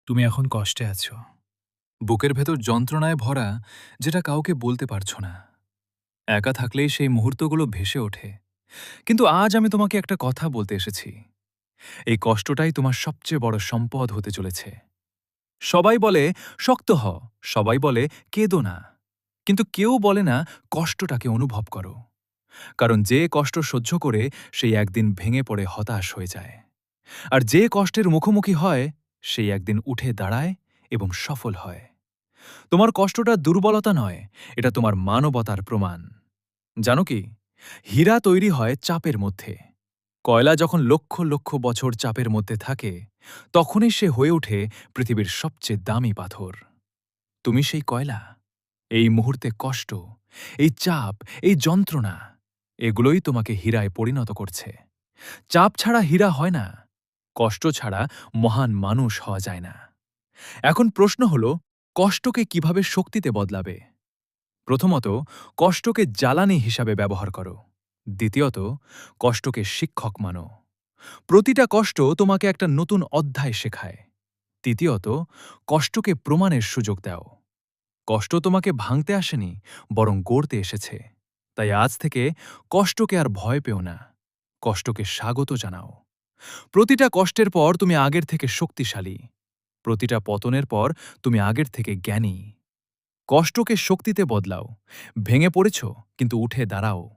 তুমি এখন কষ্টে আছো। বুকের ভেতর যন্ত্রণায় ভরা, যেটা কাউকে বলতে পারছো না। একা থাকলেই সেই মুহূর্তগুলো ভেসে ওঠে। কিন্তু আজ আমি তোমাকে একটা কথা বলতে এসেছি। এই কষ্টটাই তোমার সবচেয়ে বড় সম্পদ হতে চলেছে। সবাই বলে শক্ত হ, সবাই বলে কেঁদো না। কিন্তু কেউ বলে না কষ্টটাকে অনুভব করো। কারণ যে কষ্ট সহ্য করে সেই একদিন ভেঙে পড়ে হতাশ হয়ে যায়। আর যে কষ্টের মুখোমুখি হয় সেই একদিন উঠে দাঁড়ায় এবং সফল হয়। তোমার কষ্টটা দুর্বলতা নয়, এটা তোমার মানবতার প্রমাণ। জানো কি, হীরা তৈরি হয় চাপের মধ্যে। কয়লা যখন লক্ষ লক্ষ বছর চাপের মধ্যে থাকে, তখনই সে হয়ে ওঠে পৃথিবীর সবচেয়ে দামি পাথর। তুমি সেই কয়লা। এই মুহূর্তে কষ্ট, এই চাপ, এই যন্ত্রণা, এগুলোই তোমাকে হীরায় পরিণত করছে। চাপ ছাড়া হীরা হয় না, কষ্ট ছাড়া মহান মানুষ হওয়া যায় না। এখন প্রশ্ন হল, কষ্টকে কিভাবে শক্তিতে বদলাবে? প্রথমত, কষ্টকে জ্বালানি হিসাবে ব্যবহার করো। দ্বিতীয়ত, কষ্টকে শিক্ষক মানো। প্রতিটা কষ্ট তোমাকে একটা নতুন অধ্যায় শেখায়। তৃতীয়ত, কষ্টকে প্রমাণের সুযোগ দাও। কষ্ট তোমাকে ভাঙতে আসেনি, বরং গড়তে এসেছে। তাই আজ থেকে কষ্টকে আর ভয় পেও না, কষ্টকে স্বাগত জানাও। প্রতিটা কষ্টের পর তুমি আগের থেকে শক্তিশালী। প্রতিটা পতনের পর তুমি আগের থেকে জ্ঞানী। কষ্টকে শক্তিতে বদলাও। ভেঙে পড়েছ, কিন্তু উঠে দাঁড়াও।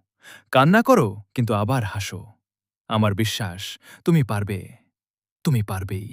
কান্না করো, কিন্তু আবার হাসো। আমার বিশ্বাস, তুমি পারবে। তুমি পারবেই।